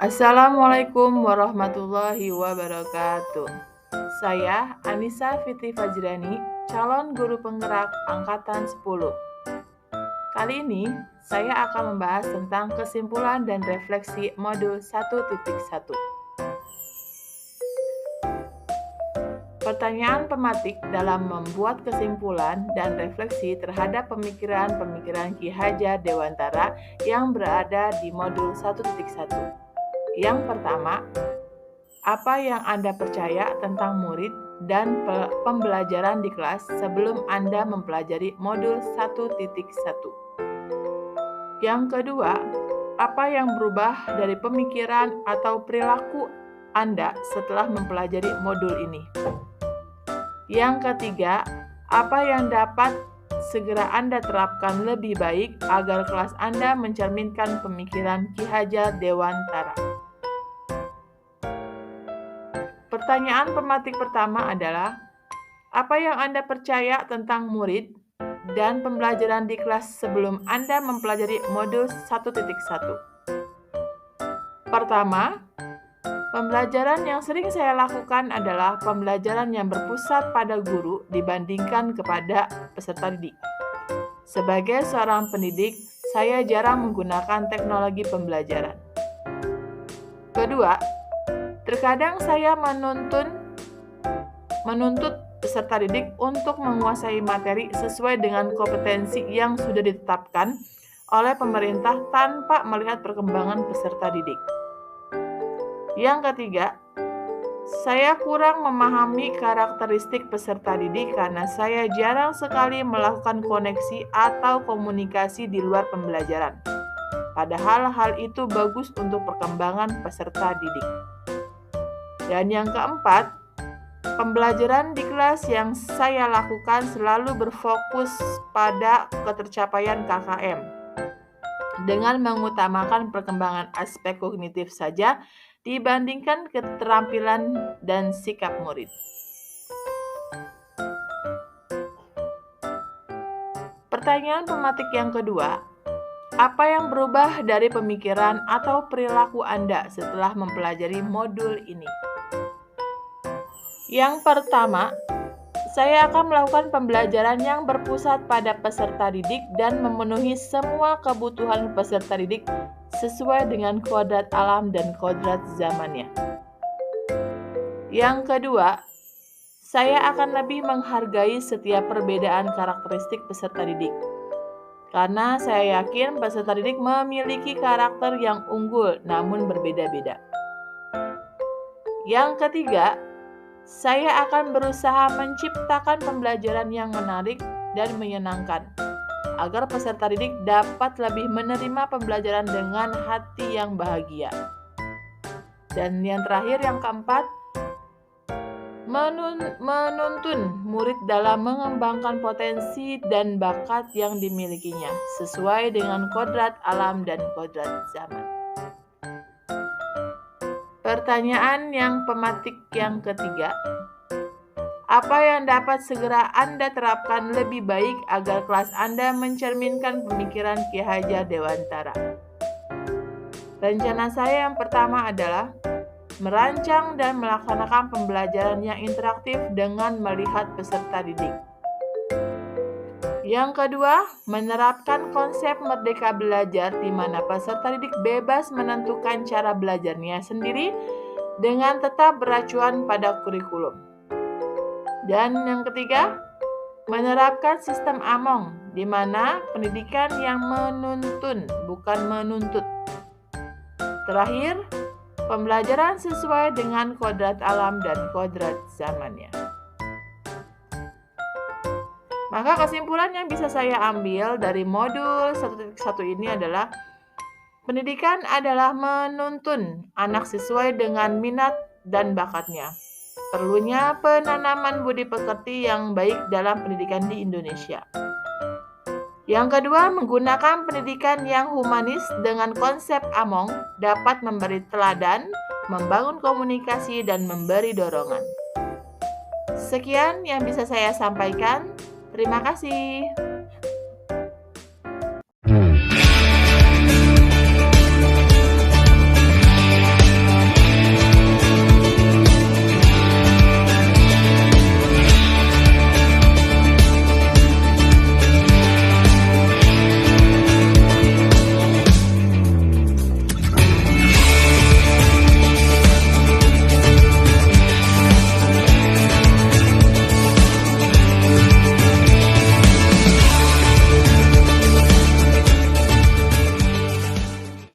Assalamualaikum warahmatullahi wabarakatuh. Saya Anissa Fitri Fajrani, calon guru penggerak angkatan 10. Kali ini saya akan membahas tentang kesimpulan dan refleksi modul 1.1. Pertanyaan pematik dalam membuat kesimpulan dan refleksi terhadap pemikiran-pemikiran Ki Hajar Dewantara yang berada di modul 1.1. Yang pertama, apa yang Anda percaya tentang murid dan pembelajaran di kelas sebelum Anda mempelajari modul 1.1? Yang kedua, apa yang berubah dari pemikiran atau perilaku Anda setelah mempelajari modul ini? Yang ketiga, apa yang dapat segera Anda terapkan lebih baik agar kelas Anda mencerminkan pemikiran Ki Hajar Dewantara? Pertanyaan pematik pertama adalah, apa yang Anda percaya tentang murid dan pembelajaran di kelas sebelum Anda mempelajari modul 1.1? Pertama, pembelajaran yang sering saya lakukan adalah pembelajaran yang berpusat pada guru dibandingkan kepada peserta didik. Sebagai seorang pendidik, saya jarang menggunakan teknologi pembelajaran. Kedua, terkadang saya menuntut peserta didik untuk menguasai materi sesuai dengan kompetensi yang sudah ditetapkan oleh pemerintah tanpa melihat perkembangan peserta didik. Yang ketiga, saya kurang memahami karakteristik peserta didik karena saya jarang sekali melakukan koneksi atau komunikasi di luar pembelajaran. Padahal hal itu bagus untuk perkembangan peserta didik. Dan yang keempat, pembelajaran di kelas yang saya lakukan selalu berfokus pada ketercapaian KKM dengan mengutamakan perkembangan aspek kognitif saja dibandingkan keterampilan dan sikap murid. Pertanyaan pematik yang kedua, apa yang berubah dari pemikiran atau perilaku Anda setelah mempelajari modul ini? Yang pertama, saya akan melakukan pembelajaran yang berpusat pada peserta didik dan memenuhi semua kebutuhan peserta didik sesuai dengan kodrat alam dan kodrat zamannya. Yang kedua, saya akan lebih menghargai setiap perbedaan karakteristik peserta didik. Karena saya yakin peserta didik memiliki karakter yang unggul namun berbeda-beda. Yang ketiga, saya akan berusaha menciptakan pembelajaran yang menarik dan menyenangkan, agar peserta didik dapat lebih menerima pembelajaran dengan hati yang bahagia. Dan yang terakhir, yang keempat, menuntun murid dalam mengembangkan potensi dan bakat yang dimilikinya, sesuai dengan kodrat alam dan kodrat zaman. Pertanyaan yang pematik yang ketiga, apa yang dapat segera Anda terapkan lebih baik agar kelas Anda mencerminkan pemikiran Ki Hajar Dewantara? Rencana saya yang pertama adalah merancang dan melaksanakan pembelajaran yang interaktif dengan melihat peserta didik. Yang kedua, menerapkan konsep merdeka belajar di mana peserta didik bebas menentukan cara belajarnya sendiri dengan tetap beracuan pada kurikulum. Dan yang ketiga, menerapkan sistem AMONG di mana pendidikan yang menuntun bukan menuntut. Terakhir, pembelajaran sesuai dengan kodrat alam dan kodrat zamannya. Maka kesimpulan yang bisa saya ambil dari modul 1.1 ini adalah pendidikan adalah menuntun anak sesuai dengan minat dan bakatnya. Perlunya penanaman budi pekerti yang baik dalam pendidikan di Indonesia. Yang kedua, menggunakan pendidikan yang humanis dengan konsep AMONG dapat memberi teladan, membangun komunikasi, dan memberi dorongan. Sekian yang bisa saya sampaikan. Terima kasih.